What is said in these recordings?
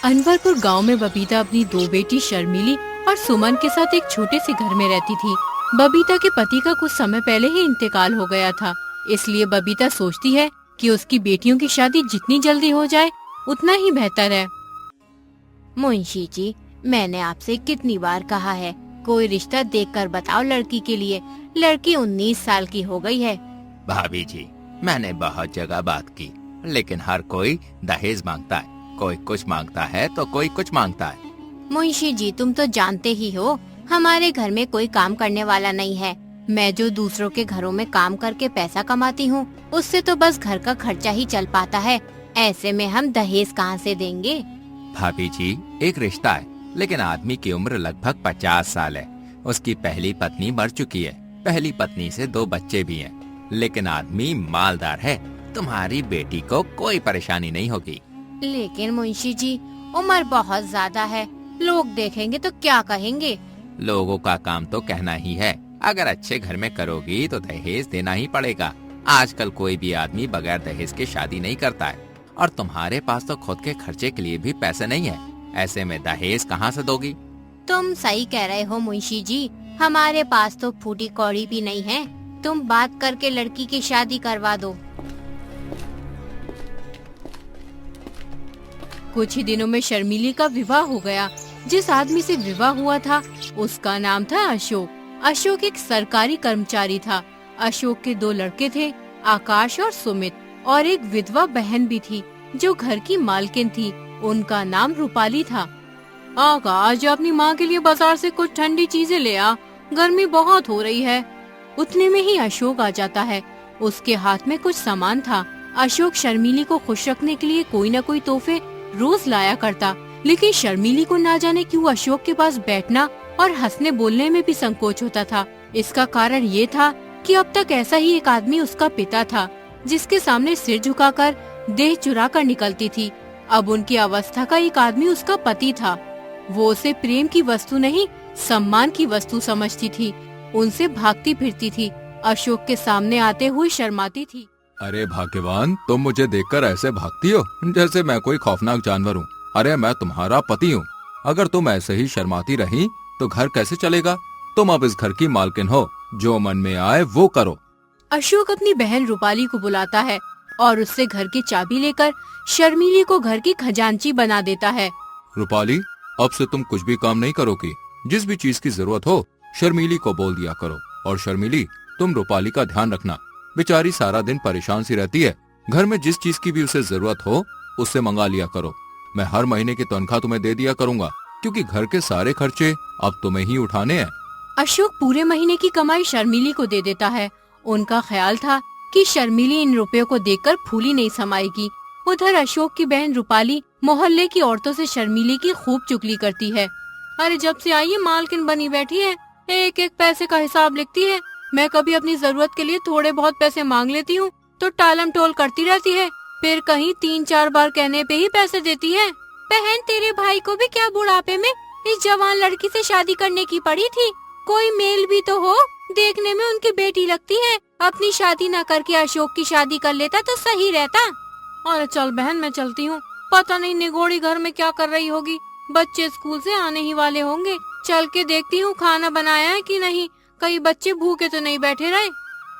अनवरपुर गांव में बबीता अपनी दो बेटी शर्मिली और सुमन के साथ एक छोटे से घर में रहती थी। बबीता के पति का कुछ समय पहले ही इंतकाल हो गया था, इसलिए बबीता सोचती है कि उसकी बेटियों की शादी जितनी जल्दी हो जाए उतना ही बेहतर है। मुंशी जी, मैंने आपसे कितनी बार कहा है, कोई रिश्ता देखकर बताओ लड़की के लिए। लड़की 19 साल की हो गई है। भाभी जी, मैंने बहुत जगह बात की, लेकिन हर कोई दहेज मांगता है। कोई कुछ मांगता है तो कोई कुछ मांगता है। मुंशी जी, तुम तो जानते ही हो हमारे घर में कोई काम करने वाला नहीं है। मैं जो दूसरों के घरों में काम करके पैसा कमाती हूँ, उससे तो बस घर का खर्चा ही चल पाता है। ऐसे में हम दहेज कहाँ से देंगे? भाभी जी, एक रिश्ता है, लेकिन आदमी की उम्र लगभग 50 साल है। उसकी पहली पत्नी मर चुकी है, पहली पत्नी से 2 बच्चे भी हैं, लेकिन आदमी मालदार है। तुम्हारी बेटी को कोई परेशानी नहीं होगी। लेकिन मुंशी जी, उम्र बहुत ज्यादा है, लोग देखेंगे तो क्या कहेंगे? लोगों का काम तो कहना ही है। अगर अच्छे घर में करोगी तो दहेज देना ही पड़ेगा। आजकल कोई भी आदमी बगैर दहेज के शादी नहीं करता है, और तुम्हारे पास तो खुद के खर्चे के लिए भी पैसे नहीं है। ऐसे में दहेज कहाँ से दोगी? तुम सही कह रहे हो मुंशी जी, हमारे पास तो फूटी कौड़ी भी नहीं है। तुम बात करके लड़की की शादी करवा दो। कुछ ही दिनों में शर्मिली का विवाह हो गया। जिस आदमी से विवाह हुआ था उसका नाम था अशोक। अशोक एक सरकारी कर्मचारी था। अशोक के 2 लड़के थे, आकाश और सुमित, और एक विधवा बहन भी थी जो घर की मालकिन थी। उनका नाम रूपाली था। आकाश, अपनी माँ के लिए बाजार से कुछ ठंडी चीजें ले आ, गर्मी बहुत हो रही है। उतने में ही अशोक आ जाता है। उसके हाथ में कुछ सामान था। अशोक शर्मिली को खुश रखने के लिए कोई न कोई तोहफे रोज लाया करता, लेकिन शर्मिली को ना जाने क्यों अशोक के पास बैठना और हंसने बोलने में भी संकोच होता था। इसका कारण ये था कि अब तक ऐसा ही एक आदमी उसका पिता था, जिसके सामने सिर झुकाकर देह चुरा कर निकलती थी। अब उनकी अवस्था का एक आदमी उसका पति था। वो उसे प्रेम की वस्तु नहीं, सम्मान की वस्तु समझती थी। उनसे भागती फिरती थी, अशोक के सामने आते हुए शर्माती थी। अरे भाग्यवान, तुम मुझे देखकर ऐसे भागती हो जैसे मैं कोई खौफनाक जानवर हूँ। अरे मैं तुम्हारा पति हूँ। अगर तुम ऐसे ही शर्माती रही तो घर कैसे चलेगा? तुम अब इस घर की मालकिन हो, जो मन में आए वो करो। अशोक अपनी बहन रूपाली को बुलाता है और उससे घर की चाबी लेकर शर्मिली को घर की खजांची बना देता है। रूपाली, अब से तुम कुछ भी काम नहीं करोगी। जिस भी चीज की जरूरत हो शर्मिली को बोल दिया करो। और शर्मिली, तुम रूपाली का ध्यान रखना, बेचारी सारा दिन परेशान सी रहती है। घर में जिस चीज की भी उसे जरूरत हो उससे मंगा लिया करो। मैं हर महीने की तनख्वाह तुम्हें दे दिया करूंगा, क्योंकि घर के सारे खर्चे अब तुम्हें ही उठाने हैं। अशोक पूरे महीने की कमाई शर्मिली को दे देता है। उनका ख्याल था कि शर्मिली इन रुपयों को देखकर फूली नहीं समाएगी। उधर अशोक की बहन रूपाली मोहल्ले की औरतों से शर्मिली की खूब चुगली करती है। अरे जब से आई है मालकिन बनी बैठी है, एक एक पैसे का हिसाब लिखती है। मैं कभी अपनी जरूरत के लिए थोड़े बहुत पैसे मांग लेती हूँ तो टालम टोल करती रहती है, फिर कहीं 3-4 बार कहने पे ही पैसे देती है। बहन, तेरे भाई को भी क्या बुढ़ापे में इस जवान लड़की से शादी करने की पड़ी थी? कोई मेल भी तो हो, देखने में उनकी बेटी लगती है। अपनी शादी न करके अशोक की शादी कर लेता तो सही रहता। अरे चल बहन, मैं चलती हूँ। पता नहीं निगोड़ी घर में क्या कर रही होगी। बच्चे स्कूल से आने ही वाले होंगे, चल के देखती हूँ खाना बनाया है कि नहीं, कहीं बच्चे भूखे तो नहीं बैठे रहे।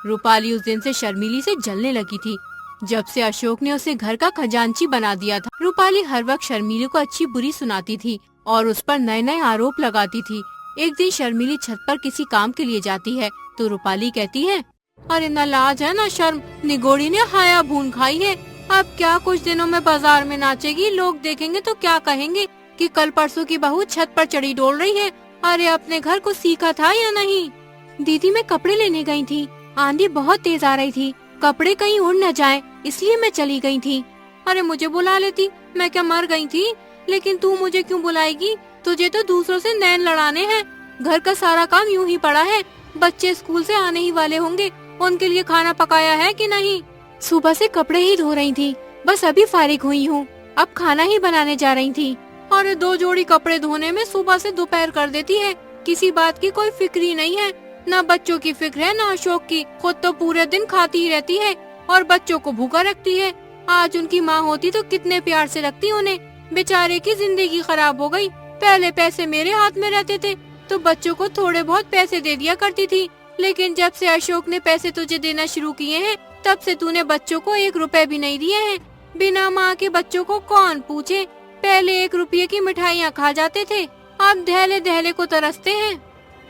रूपाली उस दिन से शर्मिली से जलने लगी थी, जब से अशोक ने उसे घर का खजांची बना दिया था। रूपाली हर वक्त शर्मिली को अच्छी बुरी सुनाती थी और उस पर नए नए आरोप लगाती थी। एक दिन शर्मिली छत पर किसी काम के लिए जाती है तो रूपाली कहती है, अरे न लाज है न शर्म, निगोड़ी ने हाया भून खाई है। अब क्या कुछ दिनों में बाजार में नाचेगी, लोग देखेंगे तो क्या कहेंगे कि कल परसों की बहू छत पर चढ़ी डोल रही है। अरे अपने घर को सीखा था या नहीं? दीदी, मैं कपड़े लेने गई थी, आंधी बहुत तेज आ रही थी, कपड़े कहीं उड़ न जाए इसलिए मैं चली गई थी। अरे मुझे बुला लेती, मैं क्या मर गई थी? लेकिन तू मुझे क्यों बुलाएगी? तुझे तो दूसरों से नैन लड़ाने हैं। घर का सारा काम यूं ही पड़ा है, बच्चे स्कूल से आने ही वाले होंगे, उनके लिए खाना पकाया है कि नहीं? सुबह से कपड़े ही धो रही थी, बस अभी फारिग हुई हूँ, अब खाना ही बनाने जा रही थी। और 2 जोड़ी कपड़े धोने में सुबह से दोपहर कर देती है। किसी बात की कोई फिक्र ही नहीं है, न बच्चों की फिक्र है न अशोक की। खुद तो पूरे दिन खाती ही रहती है और बच्चों को भूखा रखती है। आज उनकी माँ होती तो कितने प्यार से रखती उन्हें, बेचारे की जिंदगी खराब हो गई। पहले पैसे मेरे हाथ में रहते थे तो बच्चों को थोड़े बहुत पैसे दे दिया करती थी, लेकिन जब से अशोक ने पैसे तुझे देना शुरू किए हैं तब से तूने बच्चों को 1 रुपए भी नहीं दिए हैं। बिना माँ के बच्चों को कौन पूछे। पहले 1 रुपये की मिठाइयाँ खा जाते थे, अब दहले दहले को तरसते हैं।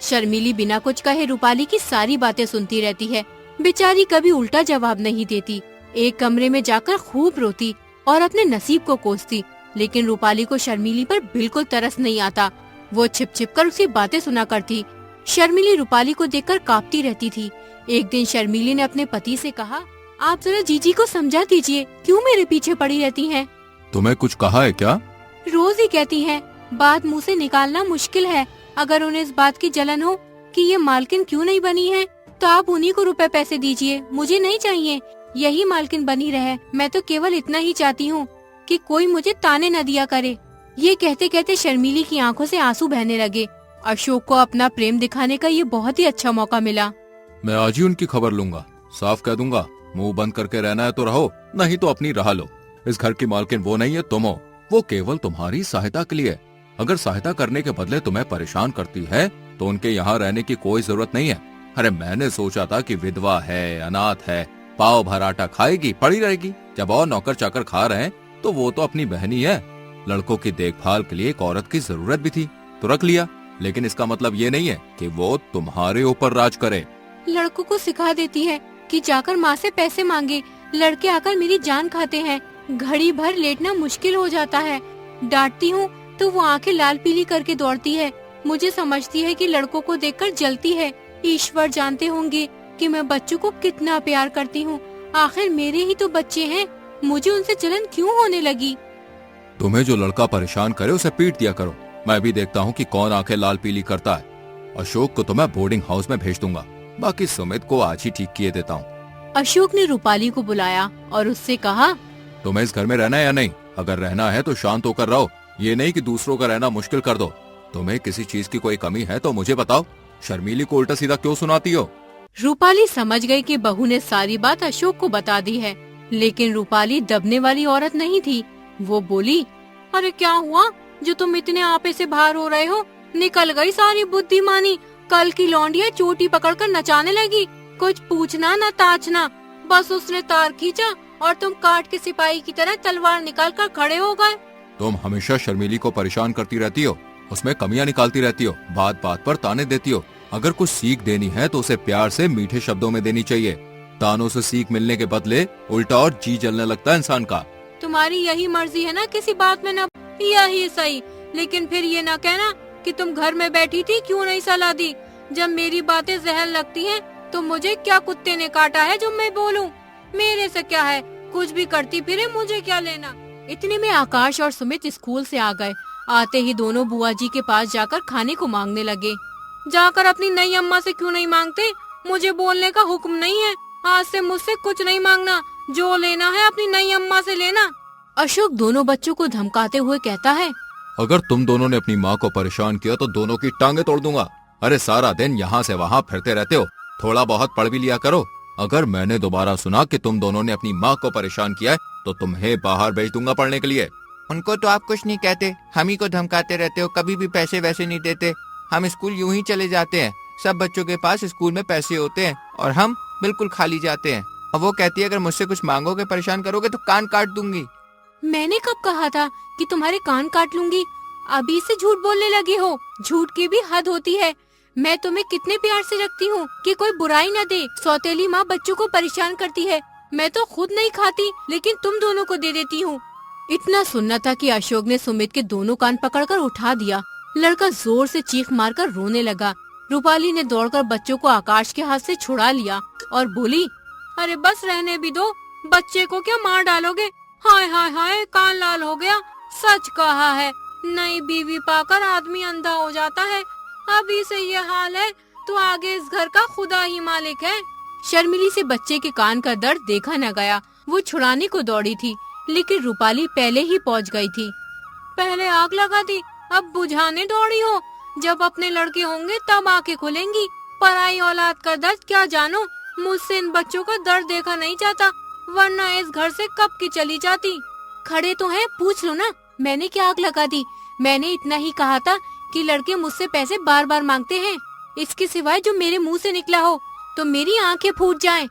शर्मिली बिना कुछ कहे रूपाली की सारी बातें सुनती रहती है। बेचारी कभी उल्टा जवाब नहीं देती। एक कमरे में जाकर खूब रोती और अपने नसीब को कोसती, लेकिन रूपाली को शर्मिली पर बिल्कुल तरस नहीं आता। वो छिप छिप कर उसी बातें सुना करती। शर्मिली रूपाली को देखकर कांपती रहती थी। एक दिन शर्मिली ने अपने पति से कहा, आप जरा जीजी को समझा दीजिए, क्यों मेरे पीछे पड़ी रहती हैं? तुम्हें कुछ कहा है क्या? रोज ही कहती हैं, बात मुंह से निकालना मुश्किल है। अगर उन्हें इस बात की जलन हो कि ये मालकिन क्यों नहीं बनी है तो आप उन्हीं को रुपए पैसे दीजिए, मुझे नहीं चाहिए। यही मालकिन बनी रहे, मैं तो केवल इतना ही चाहती हूँ कि कोई मुझे ताने न दिया करे। ये कहते कहते शर्मिली की आंखों से आंसू बहने लगे। अशोक को अपना प्रेम दिखाने का ये बहुत ही अच्छा मौका मिला। मैं आज ही उनकी खबर लूंगा, साफ कह दूंगा, मुंह बंद करके रहना है तो रहो, नहीं तो अपनी राह लो। इस घर की मालकिन वो नहीं है, तुम हो। वो केवल तुम्हारी सहायता के लिए। अगर सहायता करने के बदले तुम्हें परेशान करती है तो उनके यहाँ रहने की कोई जरूरत नहीं है। अरे मैंने सोचा था कि विधवा है, अनाथ है, पाव भर आटा खाएगी, पड़ी रहेगी। जब और नौकर चाकर खा रहे हैं तो वो तो अपनी बहन ही है। लड़कों की देखभाल के लिए एक औरत की जरूरत भी थी तो रख लिया, लेकिन इसका मतलब ये नहीं है कि वो तुम्हारे ऊपर राज करे। लड़कों को सिखा देती है कि जाकर माँ से पैसे मांगे। लड़के आकर मेरी जान खाते हैं, घड़ी भर लेटना मुश्किल हो जाता है। डांटती हूँ तो वो आंखें लाल पीली करके दौड़ती है। मुझे समझती है कि लड़कों को देखकर जलती है। ईश्वर जानते होंगे कि मैं बच्चों को कितना प्यार करती हूँ। आखिर मेरे ही तो बच्चे हैं, मुझे उनसे जलन क्यों होने लगी? तुम्हें जो लड़का परेशान करे उसे पीट दिया करो। मैं भी देखता हूँ कि कौन आंखें लाल पीली करता है। अशोक को तो मैं बोर्डिंग हाउस में भेज दूंगा, बाकी सुमित को आज ही ठीक किए देता हूँ। अशोक ने रूपाली को बुलाया और उससे कहा, तुम्हें इस घर में रहना है या नहीं? अगर रहना है तो शांत होकर रहो, ये नहीं कि दूसरों का रहना मुश्किल कर दो। तुम्हें किसी चीज की कोई कमी है तो मुझे बताओ, शर्मिली को उल्टा सीधा क्यों सुनाती हो? रूपाली समझ गई कि बहू ने सारी बात अशोक को बता दी है, लेकिन रूपाली दबने वाली औरत नहीं थी। वो बोली, अरे क्या हुआ जो तुम इतने आपे से बाहर हो रहे हो? निकल गई सारी बुद्धिमानी। कल की लौंडिया चोटी पकड़कर नचाने लगी, कुछ पूछना न ताछना। बस उसने तार खींचा और तुम काट के सिपाही की तरह तलवार निकाल कर खड़े हो गए। तुम हमेशा शर्मिली को परेशान करती रहती हो, उसमें कमियां निकालती रहती हो, बात बात पर ताने देती हो। अगर कुछ सीख देनी है तो उसे प्यार से मीठे शब्दों में देनी चाहिए। तानों से सीख मिलने के बदले उल्टा और जी जलने लगता है इंसान का। तुम्हारी यही मर्जी है ना किसी बात में न, यही सही। लेकिन फिर ये ना कहना कि तुम घर में बैठी थी, क्यों नहीं सलाह दी? जब मेरी बातें जहर लगती हैं तो मुझे क्या कुत्ते ने काटा है जो मैं बोलूं? मेरे से क्या है, कुछ भी करती फिरे, मुझे क्या लेना? इतने में आकाश और सुमित स्कूल से आ गए। आते ही दोनों बुआ जी के पास जाकर खाने को मांगने लगे। जाकर अपनी नई अम्मा से क्यों नहीं मांगते? मुझे बोलने का हुक्म नहीं है। आज से मुझसे कुछ नहीं मांगना, जो लेना है अपनी नई अम्मा से लेना। अशोक दोनों बच्चों को धमकाते हुए कहता है, अगर तुम दोनों ने अपनी माँ को परेशान किया तो दोनों की टांगे तोड़ दूंगा। अरे सारा दिन यहाँ से वहाँ फिरते रहते हो, थोड़ा बहुत पढ़ भी लिया करो। अगर मैंने दोबारा सुना कि तुम दोनों ने अपनी माँ को परेशान किया है तो तुम्हें बाहर भेज दूंगा पढ़ने के लिए। उनको तो आप कुछ नहीं कहते, हम ही को धमकाते रहते हो। कभी भी पैसे वैसे नहीं देते, हम स्कूल यूं ही चले जाते हैं। सब बच्चों के पास स्कूल में पैसे होते हैं और हम बिल्कुल खाली जाते हैं। और वो कहती है अगर मुझसे कुछ मांगोगे, परेशान करोगे तो कान काट दूंगी। मैंने कब कहा था कि तुम्हारे कान काट लूंगी? अभी से झूठ बोलने लगी हो। झूठ की भी हद होती है। मैं तुम्हें कितने प्यार से रखती हूँ कि कोई बुराई न दे। सौतेली माँ बच्चों को परेशान करती है, मैं तो खुद नहीं खाती, लेकिन तुम दोनों को दे देती हूँ। इतना सुनना था कि अशोक ने सुमित के दोनों कान पकड़कर उठा दिया। लड़का जोर से चीख मारकर रोने लगा। रूपाली ने दौड़कर बच्चों को आकाश के हाथ से छुड़ा लिया और बोली, अरे बस रहने भी दो, बच्चे को क्या मार डालोगे? हाय हाय हाय, कान लाल हो गया। सच कहा है, नई बीवी पाकर आदमी अंधा हो जाता है। अभी से ये हाल है तो आगे इस घर का खुदा ही मालिक है। शर्मिली से बच्चे के कान का दर्द देखा न गया। वो छुड़ाने को दौड़ी थी, लेकिन रूपाली पहले ही पहुंच गई थी। पहले आग लगा दी, अब बुझाने दौड़ी हो। जब अपने लड़के होंगे तब आंखें खुलेंगी। पराई औलाद का दर्द क्या जानो। मुझसे इन बच्चों का दर्द देखा नहीं जाता, वरना इस घर से कब की चली जाती। खड़े तो हैं, पूछ लो ना, मैंने क्या आग लगा दी? मैंने इतना ही कहा था कि लड़के मुझसे पैसे बार बार मांगते हैं। इसके सिवाय जो मेरे मुंह से निकला हो तो मेरी आंखें फूट जाएं।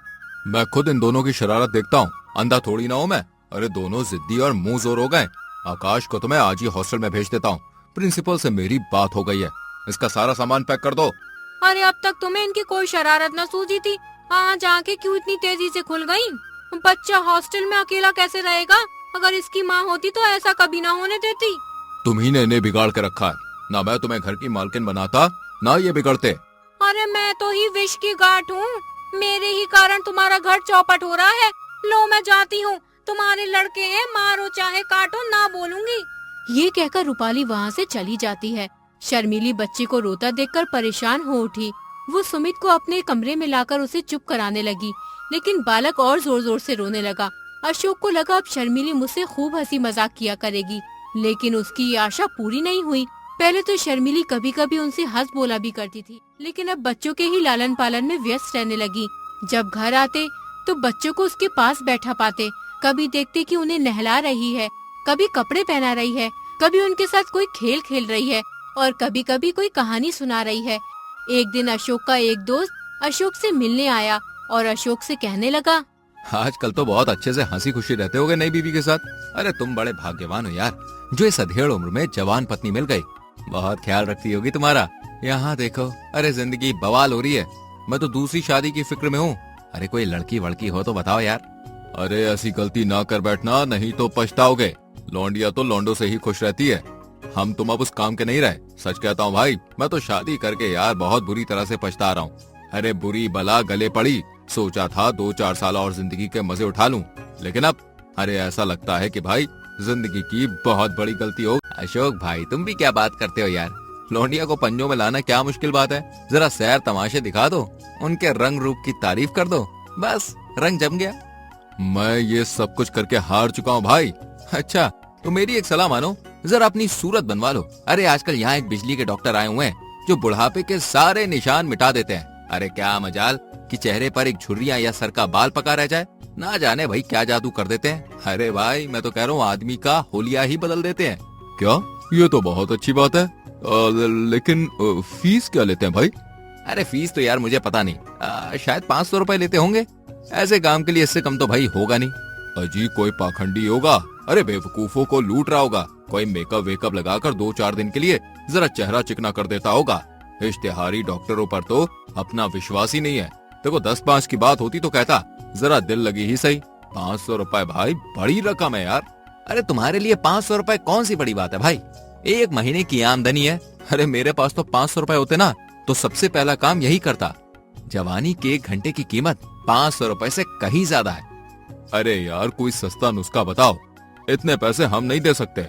मैं खुद इन दोनों की शरारत देखता हूँ, अंधा थोड़ी ना हूँ मैं। अरे दोनों जिद्दी और मुंह जोर हो गए। आकाश को तो मैं आज ही हॉस्टल में भेज देता हूँ। प्रिंसिपल से मेरी बात हो गई है। इसका सारा सामान पैक कर दो। अरे अब तक तुम्हें इनकी कोई शरारत न सूझी थी, आज आके क्यों इतनी तेजी से खुल गई? बच्चा हॉस्टल में अकेला कैसे रहेगा? अगर इसकी माँ होती तो ऐसा कभी ना होने देती। तुम्ही ने इन्हें बिगाड़ के रखा है। ना मैं तुम्हें घर की मालकिन बनाता, ना ये बिगड़ते। अरे मैं तो ही विष की गांठ हूँ, मेरे ही कारण तुम्हारा घर चौपट हो रहा है। लो मैं जाती हूँ, तुम्हारे लड़के हैं, मारो चाहे काटो, ना बोलूंगी। ये कहकर रूपाली वहाँ से चली जाती है। शर्मीली बच्चे को रोता देखकर परेशान हो उठी। वो सुमित को अपने कमरे में लाकर उसे चुप कराने लगी, लेकिन बालक और जोर जोर से रोने लगा। अशोक को लगा अब शर्मीली मुझसे खूब हंसी मजाक किया करेगी, लेकिन उसकी ये आशा पूरी नहीं हुई। पहले तो शर्मीली कभी कभी उनसे हंस बोला भी करती थी, लेकिन अब बच्चों के ही लालन पालन में व्यस्त रहने लगी। जब घर आते तो बच्चों को उसके पास बैठा पाते, कभी देखते कि उन्हें नहला रही है, कभी कपड़े पहना रही है, कभी उनके साथ कोई खेल खेल रही है और कभी कभी कोई कहानी सुना रही है। एक दिन अशोक का एक दोस्त अशोक से मिलने आया और अशोक से कहने लगा, आजकल तो बहुत अच्छे से हंसी खुशी रहते होगे नई बीवी के साथ। अरे तुम बड़े भाग्यवान हो यार, जो इस अधेड़ उम्र में जवान पत्नी मिल गई। बहुत ख्याल रखती होगी तुम्हारा। यहाँ देखो, अरे जिंदगी बवाल हो रही है। मैं तो दूसरी शादी की फिक्र में हूँ। अरे कोई लड़की वड़की हो तो बताओ यार। अरे ऐसी गलती ना कर बैठना, नहीं तो पछताओगे। लौंडिया तो लौंडों से ही खुश रहती है। हम तुम अब उस काम के नहीं रहे। सच कहता हूँ भाई, मैं तो शादी करके यार बहुत बुरी तरह से पछता रहा हूँ। अरे बुरी बला गले पड़ी। सोचा था 2-4 साल और जिंदगी के मजे उठा लूं, लेकिन अब अरे ऐसा लगता है कि भाई जिंदगी की बहुत बड़ी गलती हो। अशोक भाई तुम भी क्या बात करते हो यार? लौंडिया को पंजों में लाना क्या मुश्किल बात है? जरा सैर तमाशे दिखा दो, उनके रंग रूप की तारीफ कर दो, बस रंग जम गया। मैं ये सब कुछ करके हार चुका हूँ भाई। अच्छा तो मेरी एक सलाह मानो, जरा अपनी सूरत बनवा लो। अरे आजकल यहाँ एक बिजली के डॉक्टर आए हुए हैं जो बुढ़ापे के सारे निशान मिटा देते हैं। अरे क्या मजाल कि चेहरे पर एक झुर्रियां या सर का बाल पका रह जाए। ना जाने भाई क्या जादू कर देते हैं। अरे भाई मैं तो कह रहा हूँ आदमी का होलिया ही बदल देते हैं। क्या? ये तो बहुत अच्छी बात है। लेकिन फीस क्या लेते हैं भाई? अरे फीस तो यार मुझे पता नहीं, शायद 500 रुपए लेते होंगे। ऐसे काम के लिए इससे कम तो भाई होगा नहीं। अजी कोई पाखंडी होगा। अरे बेवकूफों को लूट रहा होगा। कोई मेकअप वेकअप लगाकर 2-4 दिन के लिए जरा चेहरा चिकना कर देता होगा। इश्तेहारी डॉक्टरों पर तो अपना विश्वास ही नहीं है। देखो 10-5 की बात होती तो कहता जरा दिल लगी ही सही। 500 रुपए भाई बड़ी रकम है यार। अरे तुम्हारे लिए 500 रुपए कौन सी बड़ी बात है भाई? एक महीने की आमदनी है। अरे मेरे पास तो 500 रुपए होते ना तो सबसे पहला काम यही करता। जवानी के 1 घंटे की कीमत 500 रुपए से कहीं ज्यादा है। अरे यार कोई सस्ता नुस्खा बताओ। इतने पैसे हम नहीं दे सकते।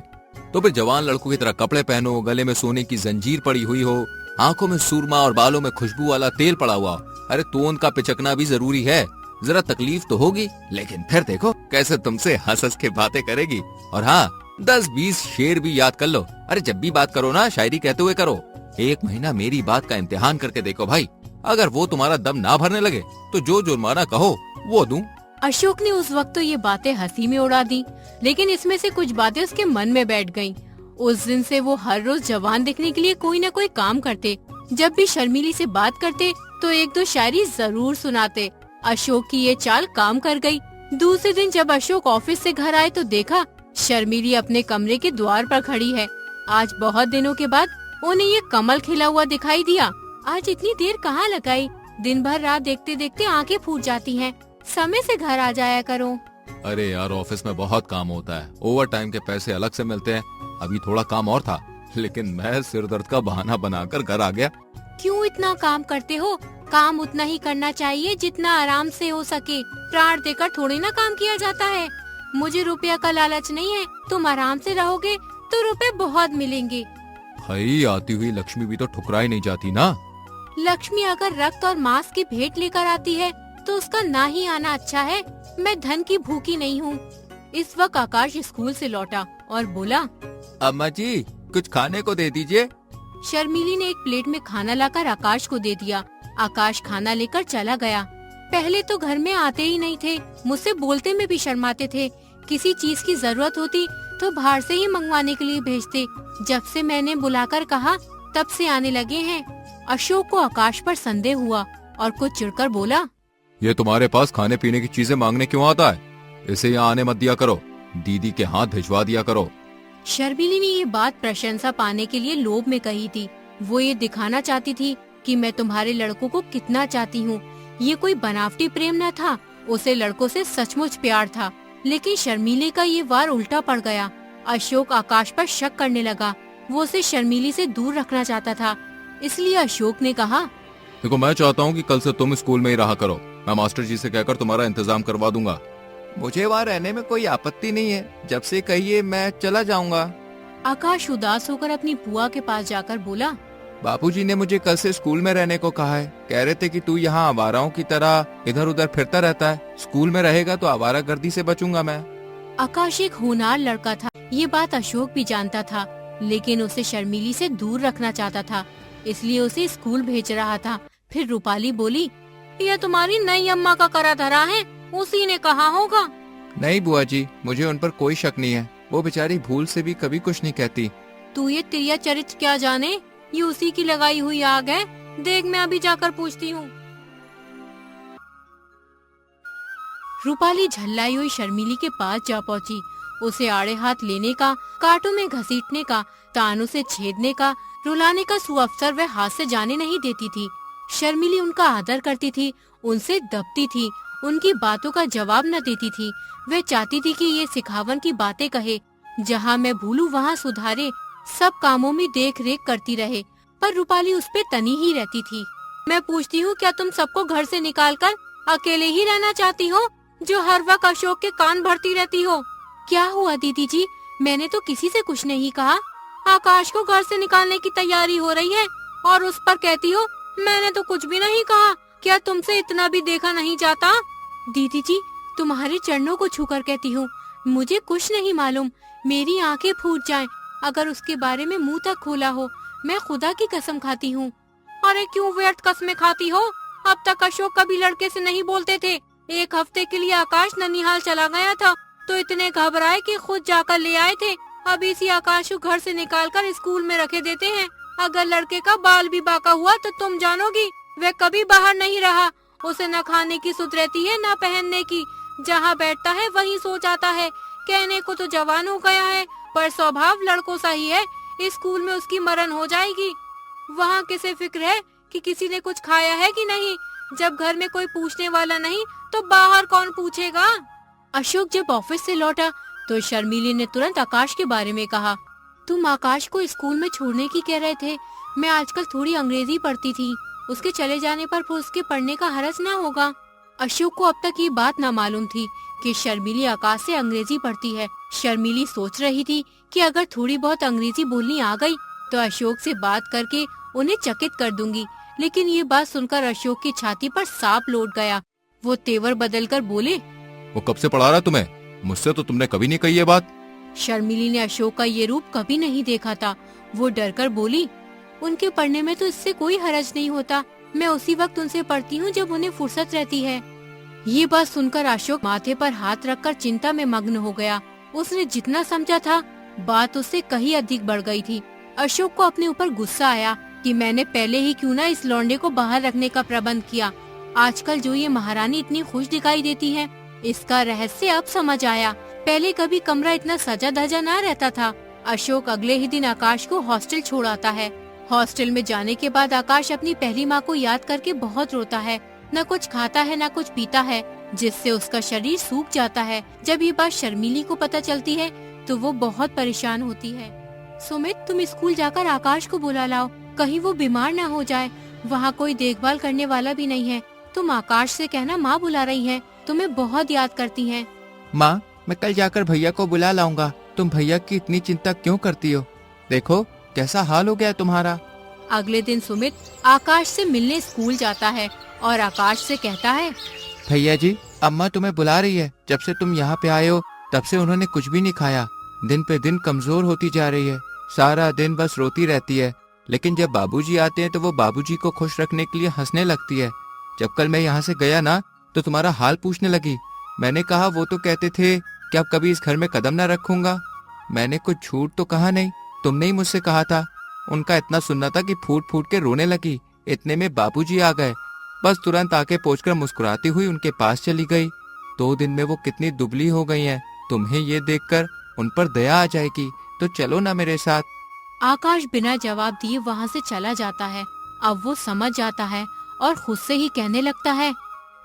तो फिर जवान लड़कों की तरह कपड़े पहनो, गले में सोने की जंजीर पड़ी हुई हो, आंखों में सुरमा और बालों में खुशबू वाला तेल पड़ा हुआ। अरे तोन का पिचकना भी जरूरी है। जरा तकलीफ तो होगी, लेकिन फिर देखो कैसे तुमसे हंस हंस के बातें करेगी। और हाँ 10-20 शेर भी याद कर लो। अरे जब भी बात करो ना शायरी कहते हुए करो। 1 महीना मेरी बात का इम्तिहान करके देखो भाई। अगर वो तुम्हारा दम ना भरने लगे तो जो जुर्माना कहो वो दूं। अशोक ने उस वक्त तो ये बातें हंसी में उड़ा दी, लेकिन इसमें से कुछ बातें उसके मन में बैठ गईं। उस दिन से वो हर रोज जवान दिखने के लिए कोई न कोई काम करते। जब भी शर्मीली से बात करते तो 1-2 शायरी जरूर सुनाते। अशोक की ये चाल काम कर गई। दूसरे दिन जब अशोक ऑफिस से घर आए तो देखा शर्मीली अपने कमरे के द्वार पर खड़ी है। आज बहुत दिनों के बाद उन्हें ये कमल खिला हुआ दिखाई दिया। आज इतनी देर कहाँ लगाई? दिन भर रात देखते देखते आंखें फूट जाती हैं। समय से घर आ जाया करो। अरे यार ऑफिस में बहुत काम होता है। ओवर टाइम के पैसे अलग से मिलते हैं। अभी थोड़ा काम और था, लेकिन मैं सिर दर्द का बहाना बनाकर घर आ गया। क्यों इतना काम करते हो? काम उतना ही करना चाहिए जितना आराम से हो सके। प्राण देकर थोड़ी ना काम किया जाता है। मुझे रुपया का लालच नहीं है। तुम आराम से रहोगे तो रुपए बहुत मिलेंगे। भाई आती हुई लक्ष्मी भी तो ठुकराई नहीं जाती ना। लक्ष्मी अगर रक्त और मांस की भेंट लेकर आती है तो उसका ना ही आना अच्छा है। मैं धन की भूखी नहीं हूँ। इस वक्त आकाश स्कूल से लौटा और बोला, अम्मा जी कुछ खाने को दे दीजिए। शर्मीली ने एक प्लेट में खाना लाकर आकाश को दे दिया। आकाश खाना लेकर चला गया। पहले तो घर में आते ही नहीं थे। मुझसे बोलते में भी शर्माते थे। किसी चीज की जरूरत होती तो बाहर से ही मंगवाने के लिए भेजते। जब से मैंने बुलाकर कहा तब से आने लगे हैं। अशोक को आकाश पर संदेह हुआ और कुछ चिढ़कर बोला, ये तुम्हारे पास खाने पीने की चीजें मांगने क्यों आता है? इसे यहाँ आने मत दिया करो, दीदी के हाथ भिजवा दिया करो। शर्मिली ने ये बात प्रशंसा पाने के लिए लोभ में कही थी। वो ये दिखाना चाहती थी कि मैं तुम्हारे लड़कों को कितना चाहती हूँ। ये कोई बनावटी प्रेम न था, उसे लड़कों से सचमुच प्यार था। लेकिन शर्मिली का ये वार उल्टा पड़ गया। अशोक आकाश पर शक करने लगा। वो उसे शर्मिली से दूर रखना चाहता था। इसलिए अशोक ने कहा, देखो, मैं चाहता हूँ कि कल से तुम स्कूल में ही रहा करो। मैं मास्टर जी से कहकर तुम्हारा इंतजाम करवा दूंगा। मुझे वहाँ रहने में कोई आपत्ति नहीं है, जब से कहिए मैं चला जाऊंगा। आकाश उदास होकर अपनी बुआ के पास जाकर बोला, बापूजी ने मुझे कल से स्कूल में रहने को कहा है। कह रहे थे कि तू यहाँ आवाराओं की तरह इधर उधर फिरता रहता है, स्कूल में रहेगा तो आवारागर्दी से बचूंगा मैं। आकाश एक होनहार लड़का था। ये बात अशोक भी जानता था, लेकिन उसे शर्मिली से दूर रखना चाहता था, इसलिए उसे स्कूल भेज रहा था। फिर रूपाली बोली, यह तुम्हारी नई अम्मा का करा धरा है, उसी ने कहा होगा। नहीं बुआ जी, मुझे उन पर कोई शक नहीं है। वो बेचारी भूल से भी कभी कुछ नहीं कहती। तू ये तिरिया चरित्र क्या जाने, ये उसी की लगाई हुई आग है। देख, मैं अभी जाकर पूछती हूँ। रूपाली झल्लाई हुई शर्मिली के पास जा पहुँची। उसे आड़े हाथ लेने का, कांटों में घसीटने का, तानों से छेदने का, रुलाने का सुअवसर वह हाथ से जाने नहीं देती थी। शर्मिली उनका आदर करती थी, उनसे दबती थी, उनकी बातों का जवाब न देती थी। वह चाहती थी कि ये सिखावन की बातें कहे, जहाँ मैं भूलूं वहाँ सुधारे, सब कामों में देख रेख करती रहे। पर रूपाली उस पे तनी ही रहती थी। मैं पूछती हूँ, क्या तुम सबको घर से निकालकर अकेले ही रहना चाहती हो, जो हर वक्त अशोक के कान भरती रहती हो? क्या हुआ दीदी जी, मैंने तो किसी से कुछ नहीं कहा। आकाश को घर से निकालने की तैयारी हो रही है और उस पर कहती हो मैंने तो कुछ भी नहीं कहा। क्या तुमसे इतना भी देखा नहीं जाता? दीदी जी, तुम्हारे चरणों को छूकर कहती हूँ, मुझे कुछ नहीं मालूम। मेरी आंखें फूट जाएं अगर उसके बारे में मुंह तक खोला हो। मैं खुदा की कसम खाती हूँ। अरे क्यों व्यर्थ कसमें खाती हो? अब तक अशोक कभी लड़के से नहीं बोलते थे। एक हफ्ते के लिए आकाश ननिहाल चला गया था तो इतने घबराए कि खुद जाकर ले आए थे। अब इसी आकाश को घर से निकालकर स्कूल में रखे देते हैं। अगर लड़के का बाल भी बाका हुआ तो तुम जानोगी, वह कभी बाहर नहीं रहा। उसे न खाने की सुध रहती है न पहनने की। जहाँ बैठता है वहीं सो जाता है। कहने को तो जवान हो गया है, पर स्वभाव लड़कों सा ही है। स्कूल में उसकी मरण हो जाएगी। वहाँ किसे फिक्र है कि किसी ने कुछ खाया है कि नहीं? जब घर में कोई पूछने वाला नहीं तो बाहर कौन पूछेगा? अशोक जब ऑफिस से लौटा तो शर्मिली ने तुरंत आकाश के बारे में कहा, तुम आकाश को स्कूल में छोड़ने की कह रहे थे। मैं आजकल थोड़ी अंग्रेजी पढ़ती थी, उसके चले जाने पर उसके पढ़ने का हरज न होगा। अशोक को अब तक ये बात न मालूम थी कि शर्मिली आकाश से अंग्रेजी पढ़ती है। शर्मिली सोच रही थी कि अगर थोड़ी बहुत अंग्रेजी बोलनी आ गई तो अशोक से बात करके उन्हें चकित कर दूंगी। लेकिन ये बात सुनकर अशोक की छाती पर सांप लौट गया। वो तेवर बदलकर बोले, वो कब से पढ़ा रहा तुम्हें? मुझसे तो तुमने कभी नहीं कही ये बात। शर्मिली ने अशोक का ये रूप कभी नहीं देखा था। वो डरकर बोली, उनके पढ़ने में तो इससे कोई हरज नहीं होता। मैं उसी वक्त उनसे पढ़ती हूँ जब उन्हें फुर्सत रहती है। ये बात सुनकर अशोक माथे पर हाथ रखकर चिंता में मग्न हो गया। उसने जितना समझा था बात उससे कहीं अधिक बढ़ गई थी। अशोक को अपने ऊपर गुस्सा आया कि मैंने पहले ही क्यों ना इस लौंडे को बाहर रखने का प्रबंध किया। आजकल जो ये महारानी इतनी खुश दिखाई देती है, इसका रहस्य अब समझ आया। पहले कभी कमरा इतना सजा धजा ना रहता था। अशोक अगले ही दिन आकाश को हॉस्टल छोड़ आता है। हॉस्टल में जाने के बाद आकाश अपनी पहली माँ को याद करके बहुत रोता है। न कुछ खाता है न कुछ पीता है, जिससे उसका शरीर सूख जाता है। जब ये बात शर्मिली को पता चलती है तो वो बहुत परेशान होती है। सुमित, तुम स्कूल जाकर आकाश को बुला लाओ, कहीं वो बीमार न हो जाए। वहाँ कोई देखभाल करने वाला भी नहीं है। तुम आकाश से कहना माँ बुला रही है, तुम्हें बहुत याद करती हैं। माँ, मैं कल जाकर भैया को बुला लाऊंगा। तुम भैया की इतनी चिंता क्यों करती हो? देखो कैसा हाल हो गया तुम्हारा। अगले दिन सुमित आकाश से मिलने स्कूल जाता है और आकाश से कहता है, भैया जी, अम्मा तुम्हें बुला रही है। जब से तुम यहाँ पे आए हो तब से उन्होंने कुछ भी नहीं खाया। दिन पे दिन कमजोर होती जा रही है, सारा दिन बस रोती रहती है। लेकिन जब बाबूजी आते हैं तो वो बाबूजी को खुश रखने के लिए हंसने लगती है। जब कल मैं यहाँ से गया ना तो तुम्हारा हाल पूछने लगी। मैंने कहा वो तो कहते थे कि अब कभी इस घर में कदम न रखूंगा। मैंने कुछ झूठ तो कहा नहीं, तुमने ही मुझसे कहा था। उनका इतना सुनना था कि फूट फूट के रोने लगी। इतने में बाबूजी आ गए। बस तुरंत आके पहुंचकर मुस्कुराती हुई उनके पास चली गई। 2 दिन में वो कितनी दुबली हो गई हैं। तुम्हें ये देखकर उन पर दया आ जाएगी, तो चलो ना मेरे साथ। आकाश बिना जवाब दिए वहाँ से चला जाता है। अब वो समझ जाता है और खुद से ही कहने लगता है,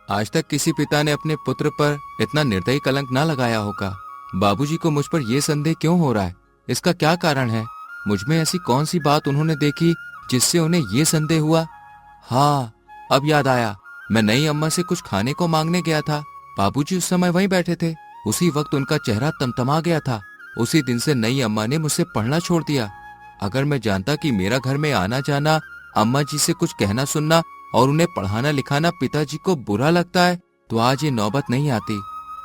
आज तक किसी पिता ने अपने पुत्र पर इतना निर्दयी कलंक ना लगाया होगा। बाबूजी को मुझ पर यह संदेह क्यों हो रहा है? इसका क्या कारण है? मुझ में ऐसी कौन सी बात उन्होंने देखी जिससे उन्हें ये संदेह हुआ? हाँ, अब याद आया। मैं नई अम्मा से कुछ खाने को मांगने गया था। बाबूजी उस समय वहीं बैठे थे। उसी वक्त उनका चेहरा तमतमा गया था। उसी दिन से नई अम्मा ने मुझसे पढ़ना छोड़ दिया। अगर मैं जानता कि मेरा घर में आना जाना, अम्मा जी से कुछ कहना सुनना और उन्हें पढ़ाना लिखाना पिताजी को बुरा लगता है, तो आज ये नौबत नहीं आती।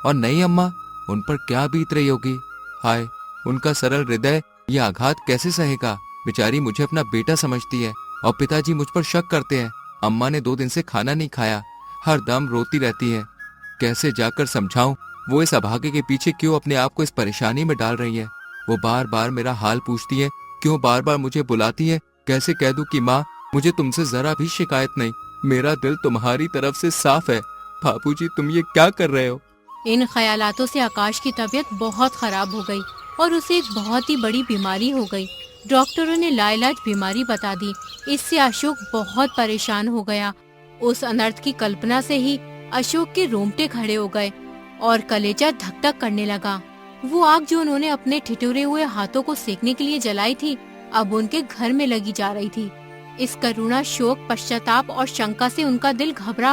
और नई अम्मा, उन पर क्या बीत रही होगी? हाय, उनका सरल हृदय ये आघात कैसे सहेगा? बेचारी मुझे अपना बेटा समझती है और पिताजी मुझ पर शक करते हैं। अम्मा ने 2 दिन से खाना नहीं खाया, हर दम रोती रहती है। कैसे जाकर समझाऊं वो इस अभागे के पीछे क्यों अपने आप को इस परेशानी में डाल रही है? वो बार बार मेरा हाल पूछती है, क्यों बार बार मुझे बुलाती है। कैसे कह दूं कि माँ, मुझे तुमसे जरा भी शिकायत नहीं, मेरा दिल तुम्हारी तरफ से साफ है। बापूजी, तुम ये क्या कर रहे हो? इन ख्यालातों से आकाश की तबीयत बहुत खराब हो गई और उसे एक बहुत ही बड़ी बीमारी हो गई। डॉक्टरों ने लाइलाज बीमारी बता दी। इससे अशोक बहुत परेशान हो गया। उस अनर्थ की कल्पना से ही अशोक के रोंगटे खड़े हो गए और कलेजा धक धक करने लगा। वो आग जो उन्होंने अपने ठिठुरे हुए हाथों को सेकने के लिए जलाई थी, अब उनके घर में लगी जा रही थी। इस करुणा, शोक, पश्चाताप और शंका से उनका दिल घबरा